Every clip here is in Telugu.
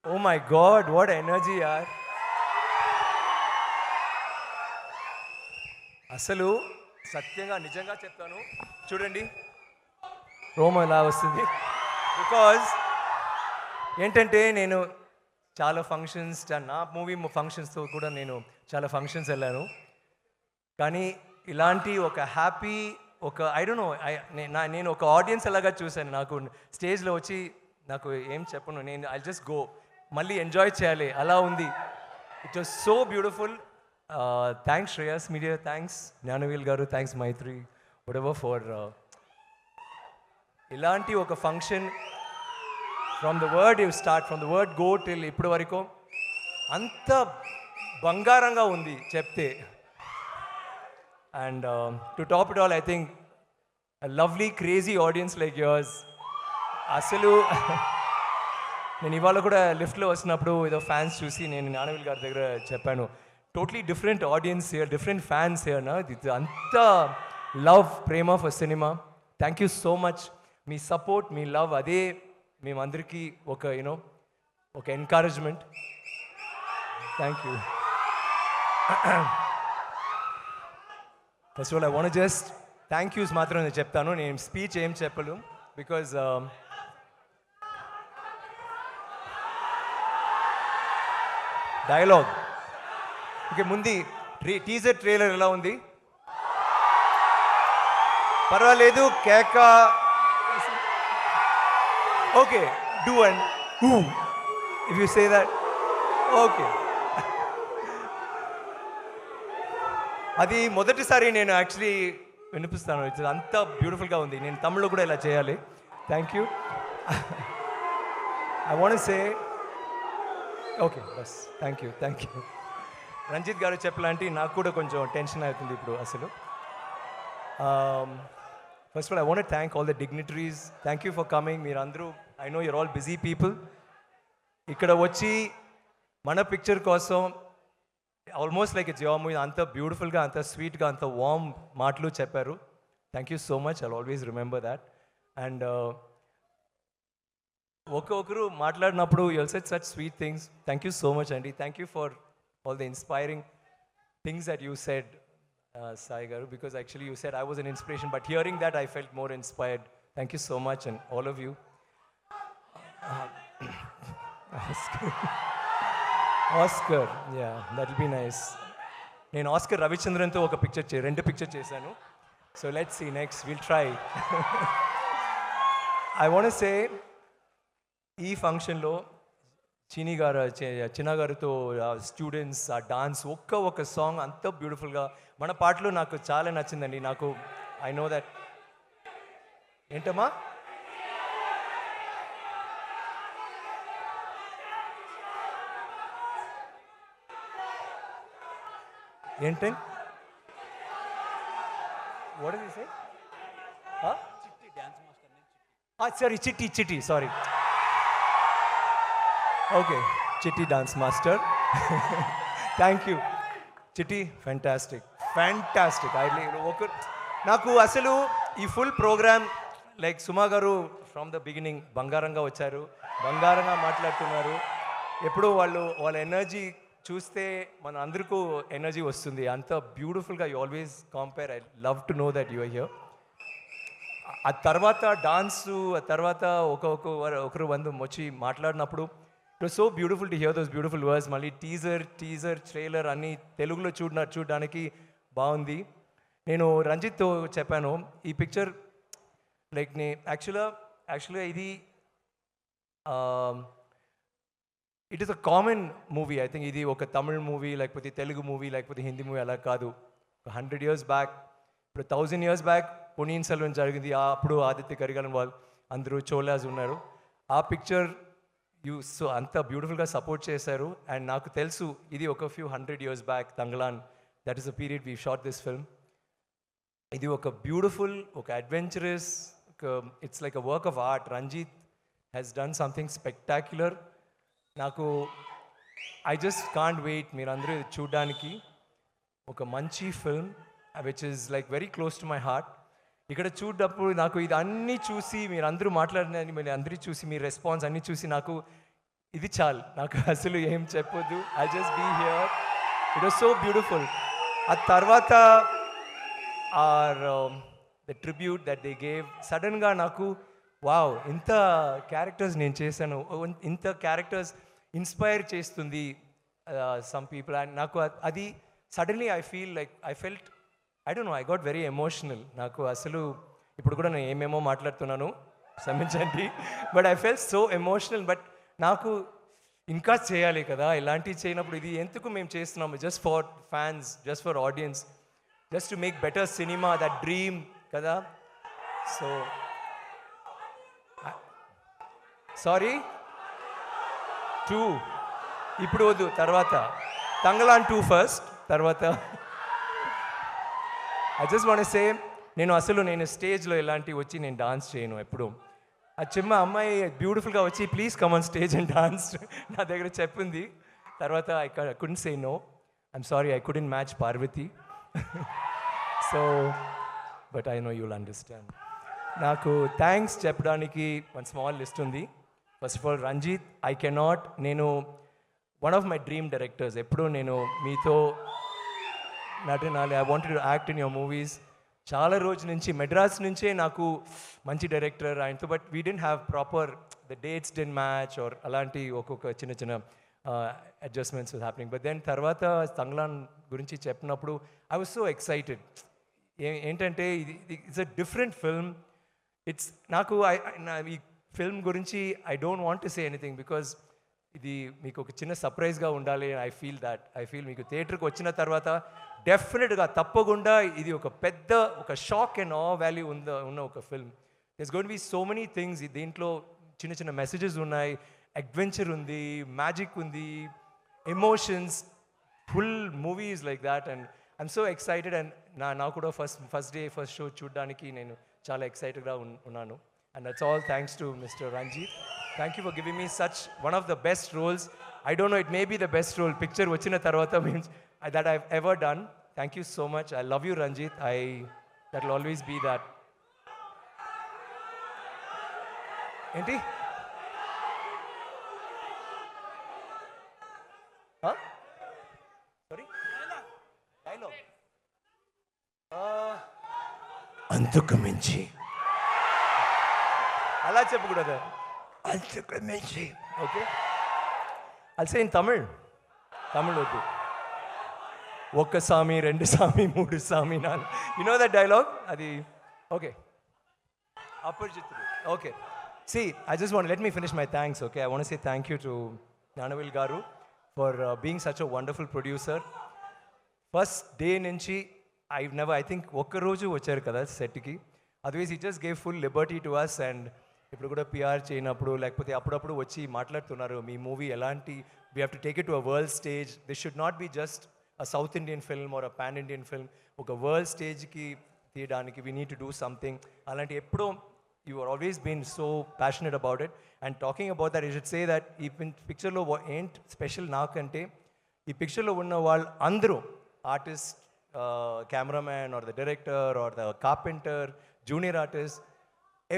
Oh my God, what energy, yaar. అసలు సత్యంగా నిజంగా చెప్తాను, చూడండి రోమం ఎలా వస్తుంది. బికాజ్ ఏంటంటే నేను చాలా ఫంక్షన్స్, నా మూవీ ఫంక్షన్స్తో కూడా నేను చాలా ఫంక్షన్స్ వెళ్ళాను. కానీ ఇలాంటి ఒక హ్యాపీ, ఒక ఐ డోంట్ నో, నేను ఒక ఆడియన్స్ అలాగా చూశాను. నాకు స్టేజ్లో వచ్చి నాకు ఏం చెప్పను, నేను ఐ జస్ట్ గో, మళ్ళీ ఎంజాయ్ చేయాలి అలా ఉంది. It was so beautiful. Thanks Shreyas media, thanks Gnanavel గారు, థ్యాంక్స్ మైత్రి, వటెవర్ ఫర్ ఇలాంటి ఒక function. From the word you start, from the word go till ఇప్పటి వరకు అంత బంగారంగా ఉంది చెప్తే. And to top it all, I think lovely crazy audience like yours. అసలు నేను ఇవాళ కూడా లిఫ్ట్లో వస్తున్నప్పుడు ఏదో ఫ్యాన్స్ చూసి నేను జ్ఞానవేల్ గారి దగ్గర చెప్పాను, totally different audience here, different fans here నా, ఇది అంత love, Prema for cinema. Thank you so much. Me support, me love, అదే మేమందరికీ ఒక యూనో ఒక encouragement. Thank you. First of all I want just thank use మాత్రం నేను చెప్తాను, నేను స్పీచ్ ఏం చెప్పను. బికాజ్ డైలాగ్ ఓకే, ముందు టీజర్ ట్రైలర్ ఎలా ఉంది? పర్వాలేదు, కేక okay, do and if you say that okay. అది మొదటిసారి నేను యాక్చువల్లీ వినిపిస్తాను, ఇట్స్ అంత బ్యూటిఫుల్గా ఉంది. నేను తమిళ్లో కూడా ఇలా చేయాలి. Thank you. I want say okay బస్, thank you, thank you. Ranjith garu చెప్పలాంటి నాకు కూడా కొంచెం టెన్షన్ అవుతుంది ఇప్పుడు అసలు. First of all I want thank all the dignitaries, thank you for coming. మీరు అందరూ, I know you're all busy people, ఇక్కడ వచ్చి మన పిక్చర్ కోసం almost like it's your movie, అంత బ్యూటిఫుల్గా, అంత స్వీట్గా, అంత వార్మ్ మాటలు చెప్పారు. Thank you so much, I always remember that. And ఒక్కొక్కరు మాట్లాడినప్పుడు you said such sweet things. Thank you so much అండి. Thank you for all the inspiring things that you said, Sai Garu, because actually you said I was an inspiration, but hearing that I felt more inspired. Thank you so much, and all of you. Oscar, yeah, that'll be nice. నేను ఆస్కర్ రవిచంద్రన్తో ఒక పిక్చర్ రెండు పిక్చర్ చేశాను. So let's see next, will try. I want say ఈ ఫంక్షన్లో చిన్న గారితో స్టూడెంట్స్, ఆ డాన్స్, ఒక్క సాంగ్ అంత బ్యూటిఫుల్గా, మన పాటలు నాకు చాలా నచ్చిందండి. నాకు ఐ నో దట్. ఏంటమ్మా? ఏంటి? What is it? సారీ, చిట్టి, సారీ. ఓకే, చిట్టి డాన్స్ మాస్టర్. థ్యాంక్ యూ చిట్టి, ఫ్యాంటాస్టిక్. నాకు అసలు ఈ ఫుల్ ప్రోగ్రామ్ లైక్ సుమా గారు ఫ్రమ్ ద బిగినింగ్ బంగారంగా వచ్చారు, బంగారంగా మాట్లాడుతున్నారు. ఎప్పుడూ వాళ్ళ ఎనర్జీ చూస్తే మన అందరికీ ఎనర్జీ వస్తుంది. అంత బ్యూటిఫుల్గా you always compare. I love to know that you are here. ఆ తర్వాత డాన్సు, ఆ తర్వాత ఒకరు వచ్చి మాట్లాడినప్పుడు it was so beautiful to hear those beautiful words. మళ్ళీ టీజర్ ట్రైలర్ అన్నీ తెలుగులో చూడడానికి బాగుంది. నేను రంజిత్తో చెప్పాను, ఈ పిక్చర్ లైక్ యాక్చువల్గా ఇది it is a common movie. I think ఇది ఒక తమిళ్ మూవీ, లేకపోతే తెలుగు మూవీ, లేకపోతే హిందీ మూవీ అలా కాదు. 100 years బ్యాక్, ఇప్పుడు 1000 years బ్యాక్ పొన్నియిన్ సెల్వన్ జరిగింది. అప్పుడు ఆదిత్య కరికాలన్ వాళ్ళు అందరూ చోళాస్ ఉన్నారు. ఆ పిక్చర్ సో అంత బ్యూటిఫుల్గా సపోర్ట్ చేశారు. అండ్ నాకు తెలుసు ఇది ఒక few 100 years back Thangalaan, that is the period we shot this film. ఇది ఒక బ్యూటిఫుల్, ఒక adventurous, it's like a work of art. Ranjith has done something spectacular. నాకు ఐ జస్ట్ కాంట్ వెయిట్ మీరు అందరూ చూడడానికి. ఒక మంచి film which is like very close to my heart. ఇక్కడ చూడప్పుడు నాకు ఇది అన్నీ చూసి మీరు అందరూ మాట్లాడిన మీరు అందరూ చూసి మీ రెస్పాన్స్ అన్నీ చూసి నాకు ఇది చాలు, నాకు అసలు ఏం చెప్పొద్దు. I just be here, it was so beautiful. ఆ తర్వాత or the tribute that they gave, సడన్గా నాకు వావ్ ఇంత క్యారెక్టర్స్ నేను చేశాను, ఇంత క్యారెక్టర్స్ ఇన్స్పైర్ చేస్తుంది సమ్ పీపుల్. అండ్ నాకు అది suddenly I feel like I felt, I don't know, I got very emotional. నాకు అసలు ఇప్పుడు కూడా నేను ఏమేమో మాట్లాడుతున్నాను, క్షమించండి, but I felt so emotional. But నాకు ఇంకా చేయాలి కదా, ఇలాంటివి చేయనప్పుడు ఇది ఎందుకు మేము చేస్తున్నాము, just for fans, just for audience, just to make better cinema, that dream కదా. సో సారీ 2 ఇప్పుడు వద్దు, తర్వాత తంగలాన్ 2 ఫస్ట్, తర్వాత ఐ జస్ట్ వాంట్ సే నేను స్టేజ్లో ఇలాంటివి వచ్చి నేను డాన్స్ చేయను ఎప్పుడు. ఆ చిన్న అమ్మాయి బ్యూటిఫుల్గా వచ్చి please come on stage and dance నా దగ్గర చెప్పింది. తర్వాత I couldn't say no, I'm sorry, I couldn't match Parvathi. So but I know you'll understand. నాకు థ్యాంక్స్ చెప్పడానికి వన్ స్మాల్ లిస్ట్ ఉంది. First of all Ranjith, I cannot, నేను one of my dream directors, ఎప్పుడు నేను మీతో నటనాలి, I wanted to act in your movies. చాలా రోజు నుంచి మెడ్రాస్ నుంచే నాకు మంచి డైరెక్టర్ ఆయనతో, but we didn't have proper the dates didn't match or అలాంటి ఒక్కొక్క చిన్న చిన్న అడ్జస్ట్మెంట్స్ హ్యాపెనింగ్. బట్ దెన్ తర్వాత తంగ్లాన్ గురించి చెప్పినప్పుడు ఐ వాజ్ సో ఎక్సైటెడ్. ఏంటంటే ఇది it's a different film. It's నాకు ఈ ఫిల్మ్ గురించి I don't want to say anything because ఇది మీకు ఒక చిన్న సర్ప్రైజ్గా ఉండాలి. ఐ ఫీల్ మీకు థియేటర్కి వచ్చిన తర్వాత డెఫినెట్గా తప్పకుండా ఇది ఒక పెద్ద ఒక షాక్ అండ్ ఆ వాల్యూ ఉన్న ఒక film. This going to be so many things. దీంట్లో చిన్న చిన్న మెసేజెస్ ఉన్నాయి, అడ్వెంచర్ ఉంది, మ్యాజిక్ ఉంది, emotions, full movies like that. And I'm so excited. And నాకు కూడా ఫస్ట్ డే ఫస్ట్ షో చూడడానికి నేను చాలా ఎక్సైటెడ్గా ఉన్నాను. And that's all thanks to Mr. Ranjit. Thank you for giving me such one of the best roles. I don't know, it may be the best role. Picture vachina tarvata means that I've ever done. Thank you so much. I love you, Ranjit. That will always be that. Enti? Huh? Sorry? Dialogue. అంతకు మించి అలా చెప్పకూడదు, అంతకు మించి. Okay, I'll say in Tamil వద్దు. ఒక్క సామి, రెండు సామి, మూడు సామి, నాలుగు, యు నో దట్ డైలాగ్ అది. Okay, Aparichitudu. Okay, see, I just want, let me finish my thanks, okay? I want to say thank you to Nanavil Garu for being such a wonderful producer. First day నుంచి I think ఒక్క రోజు వచ్చారు కదా సెట్కి, otherwise he just gave full liberty to us. And ఇప్పుడు కూడా పిఆర్ చేయనప్పుడు లేకపోతే అప్పుడప్పుడు వచ్చి మాట్లాడుతున్నారు, మీ మూవీ ఎలాంటి, we have to take it to a world stage. This should not be just a south Indian film or a pan Indian film. ఒక వరల్డ్ స్టేజ్కి తీయడానికి we need to do something. అలాంటి ఎప్పుడో you are always been so passionate about it. And talking about that, you should say that ఈ పిక్చర్లో ఏంటి స్పెషల్ నాకంటే, ఈ పిక్చర్లో ఉన్న వాళ్ళు అందరూ artist, cameraman or the director or the carpenter, junior artist,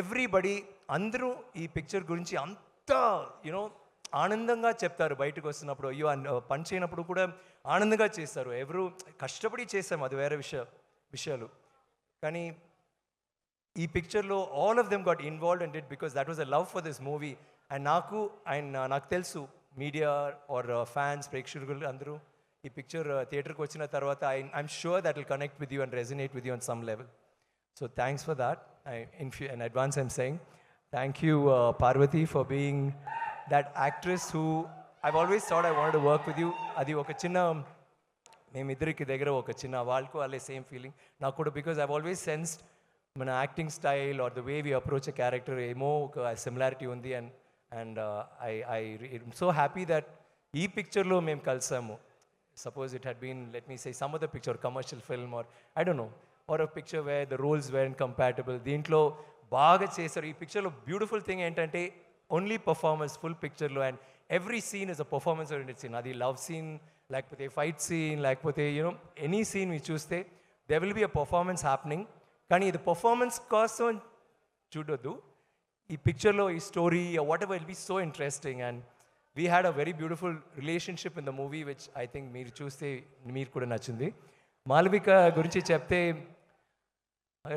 everybody, అందరూ ఈ పిక్చర్ గురించి అంత యూనో ఆనందంగా చెప్తారు. బయటకు వస్తున్నప్పుడు అయ్యో పని చేయనప్పుడు కూడా ఆనందంగా చేస్తారు. ఎవరు కష్టపడి చేస్తాం, అది వేరే విషయాలు. కానీ ఈ పిక్చర్లో all of them got involved and it because that was a love for this movie. And నాకు తెలుసు మీడియా ఆర్ ఫ్యాన్స్, ప్రేక్షకులు అందరూ ఈ పిక్చర్ థియేటర్కి వచ్చిన తర్వాత I'm sure that will connect with you and resonate with you on some level. So thanks for that. In advance I'm saying thank you Parvati for being that actress who I've always thought I wanted to work with you. అది ఒక చిన్న మేమిద్దరికి దగ్గర ఒక చిన్న వాళ్ళకు వాళ్ళే సేమ్ ఫీలింగ్ నాకు కూడా, బికాజ్ I've always sensed మన acting style or the way we approach a character ఏమో ఒక సిమిలారిటీ ఉంది. And I'm so happy that ఈ పిక్చర్లో మేము కలిసాము. Suppose it had been, let me say, some other picture, commercial film, or I don't know, or a picture where the roles weren't compatible. దీంట్లో బాగా చేశారు. ఈ పిక్చర్లో బ్యూటిఫుల్ థింగ్ ఏంటంటే ఓన్లీ పర్ఫార్మెన్స్ ఫుల్ పిక్చర్లో, and every scene is a performance oriented scene. అది లవ్ సీన్ లేకపోతే ఫైట్ సీన్ లేకపోతే యూనో ఎనీ సీన్ మీరు చూస్తే there will be a performance happening. కానీ ఇది పర్ఫార్మెన్స్ కోసం చూడొద్దు. ఈ పిక్చర్లో ఈ story whatever will be so interesting and we had a very beautiful relationship in the movie which I think మీరు చూస్తే మీరు కూడా నచ్చింది. మాలవిక గురించి చెప్తే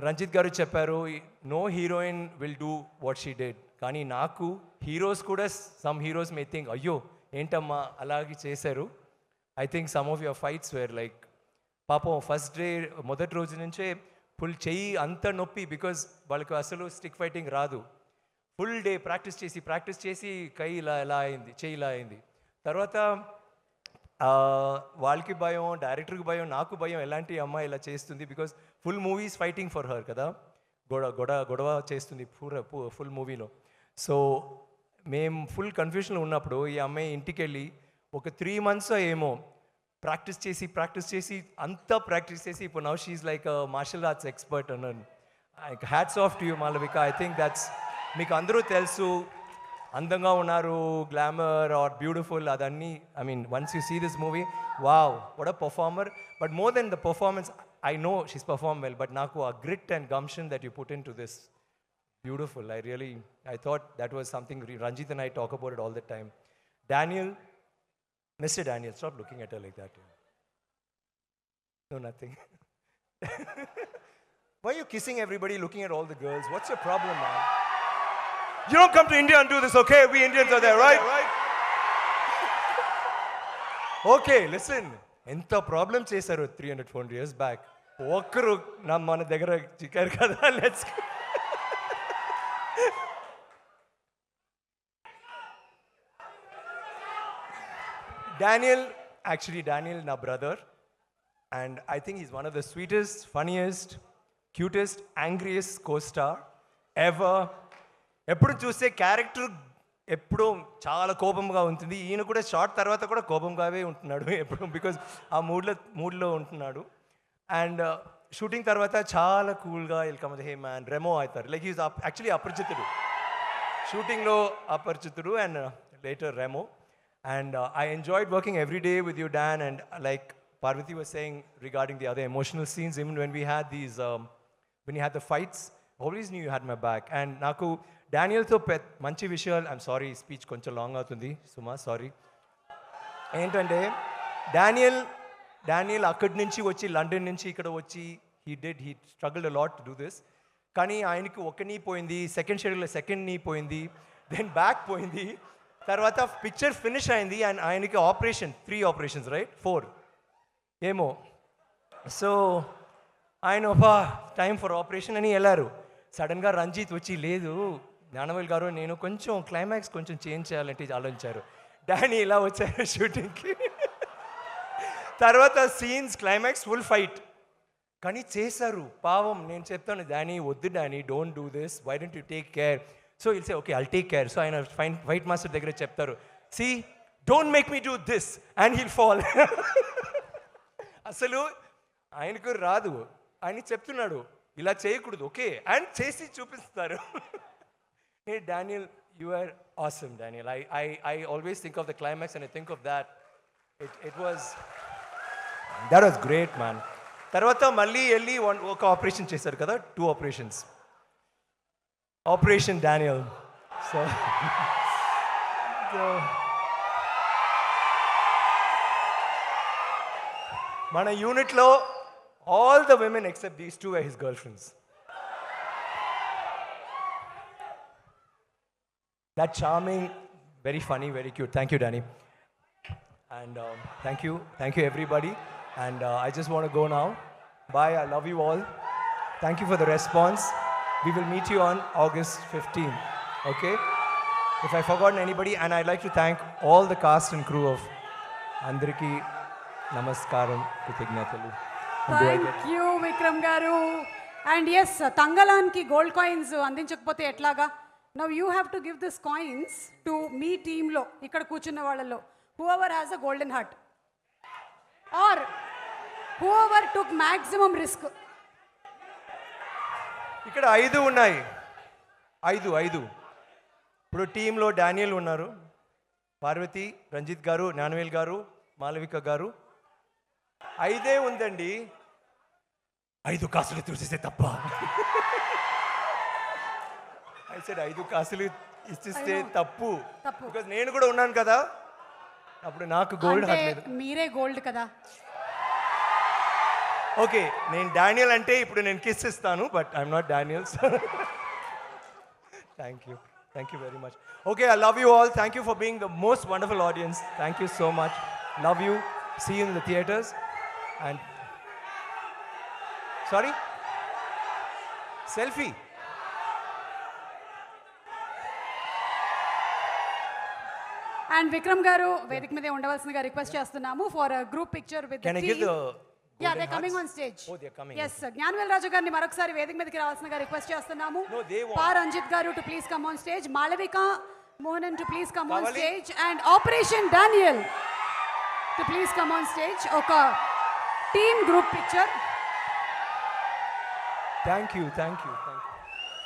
రంజిత్ గారు చెప్పారు no heroine will do what she did. కానీ నాకు హీరోస్ కూడా సమ్ హీరోస్ మే థింక్ అయ్యో ఏంటమ్మా అలాగే చేశారు. I think some of your fights were like పాపం ఫస్ట్ డే మొదటి రోజు నుంచే ఫుల్ చెయ్యి అంత నొప్పి బికాజ్ వాళ్ళకి అసలు స్టిక్ ఫైటింగ్ రాదు. ఫుల్ డే ప్రాక్టీస్ చేసి కై ఇలా అయింది, చెయ్యి ఇలా అయింది. తర్వాత వాళ్ళకి భయం, డైరెక్టర్కి భయం, నాకు భయం ఎలాంటి అమ్మాయి ఇలా చేస్తుంది because full movies fighting for her కదా, గొడవ చేస్తుంది ఫుల్ మూవీలో. సో మేము ఫుల్ కన్ఫ్యూషన్లో ఉన్నప్పుడు ఈ అమ్మాయి ఇంటికి వెళ్ళి ఒక 3 months ఏమో ప్రాక్టీస్ చేసి అంతా ప్రాక్టీస్ చేసి ఇప్పుడు now she like martial arts expert అన్నాను. Hats off to you Malavika. I think that's మీకు అందరూ తెలుసు అందంగా ఉన్నారు, గ్లామర్ ఆర్ బ్యూటిఫుల్ అదన్నీ. I mean once you see this movie wow what a performer. But more than the performance I know she's perform well, but నాకు ఆ grit and gumption that you put into this beautiful. I thought that was something Ranjit and I talk about it all the time. Daniel, Mr. Daniel, stop looking at her like that. No, nothing. Why are you kissing everybody, looking at all the girls? What's your problem, man? You don't come to India and do this, okay? We Indians are there, right? Okay, listen. ఎంత ప్రాబ్లం చేశారు 300-400 years back. ఒక్కరు మన దగ్గర చిక్కారు కదా. Let's Daniel, my brother, and I think he's one of the sweetest, funniest, cutest, angriest co-star ever. ఎప్పుడు చూస్తే క్యారెక్టర్ ఎప్పుడూ చాలా కోపంగా ఉంటుంది. ఈయన కూడా షార్ట్ తర్వాత కూడా కోపంగానే ఉంటున్నాడు ఎప్పుడు, బికాజ్ ఆ మూడ్లో ఉంటున్నాడు. అండ్ షూటింగ్ తర్వాత చాలా కూల్గా వెల్కమ్ హే మ్యాన్ రెమో అవుతారు. లైక్ ఈజ్ యాక్చువల్లీ అపరిచితుడు, షూటింగ్లో Aparichitudu and later Remo. And I enjoyed working every day with you, Dan. And like Parvati was saying regarding the other emotional scenes, even when we had these, when you had the fights, always knew you had my back. And naku Daniel tho manchi vishayal, I'm sorry, speech koncha long avutundi, Suma, sorry. Entante Daniel akkadi nunchi vachi London nunchi ikkada vachi he struggled a lot to do this. Kani ayaniki oka knee poyindi, second schedule second knee poyindi, then back poyindi. తర్వాత పిక్చర్ ఫినిష్ అయింది అండ్ ఆయనకి ఆపరేషన్ 3 operations రైట్ 4 ఏమో. సో ఆయన టైం ఫర్ ఆపరేషన్ అని వెళ్ళారు. సడన్గా రంజిత్ వచ్చి లేదు జ్ఞానవేల్ గారు నేను కొంచెం క్లైమాక్స్ కొంచెం చేంజ్ చేయాలంటే ఆలోచించారు. డానీ ఇలా వచ్చారు షూటింగ్కి. తర్వాత సీన్స్ క్లైమాక్స్ ఫుల్ ఫైట్ కానీ చేశారు పావం. నేను చెప్తాను డానీ వద్దు Danny don't do this, why don't you take care. So will say okay I'll take care. So ఆయన ఫైట్ మాస్టర్ దగ్గర చెప్తారు see don't make me do this and he'll fall. అసలు ఆయనకు రాదు, ఆయన చెప్తున్నాడు ఇలా చేయకూడదు ఓకే అండ్ చేసి చూపిస్తారు. Hey Daniel you are awesome Daniel. I always think of the climax and I think of that it was great man. తర్వాత మళ్ళీ వెళ్ళి ఒక ఆపరేషన్ చేశారు కదా, 2 operations. Operation Daniel. So మన యూనిట్లో all the women except these 2 were his girlfriends. That charming, very funny, very cute. Thank you, Danny. And thank you everybody. And I just want to go now. Bye. I love you all. Thank you for the response. We will meet you on August 15th, okay? If I forgotten anybody, and I'd like to thank all the cast and crew of Andariki Namaskaram Krithignatalu. Thank you, Vikram Garu. And yes, Tangalanki gold coins andinchakapothe etlaga. Now you have to give these coins to me team lo, ikkada కూర్చున్న వాళ్ళలో whoever has a golden heart or whoever took maximum risk. ఇక్కడ 5 ఉన్నాయి, 5 ఇప్పుడు టీంలో డానియల్ ఉన్నారు, పార్వతి, రంజిత్ గారు, జ్ఞానవేల్ గారు, మాలవిక గారు, 5 ఉందండి. 5 కాసులు చూసేస్తే తప్ప. ఐ సెడ్ 5 కాసులు ఇచ్చిస్తే తప్పు. తప్పు. బికాజ్ నేను కూడా ఉన్నాను కదా, అప్పుడు నాకు గోల్డ్ అంటే హట్లేదు. మీరే గోల్డ్ కదా. ఓకే, నేను డానియల్ అంటే ఇప్పుడు నేను కిస్ ఇస్తాను, but I'm not Daniel. Thank you very much. Okay, I love you all. Thank you for being the most wonderful audience. Thank you so much. Love you. See you in the theatres. And sorry, selfie. And Vikram garu వేదిక మీదే ఉండవలసిందిగా రిక్వెస్ట్ చేస్తున్నాము for group picture with can I give the ya they coming on stage. Oh, they're coming. yes Gnanavel Raju గారిని మరొకసారి వేదిక మీదకి రావాల్సిందిగా రిక్వెస్ట్ చేస్తున్నాము. No, they want. Pa Ranjith garu to please come on stage. Malavika Mohanan to please come on కావాలి? Stage. And operation Daniel to please come on stage. ఒక team group picture. Thank you.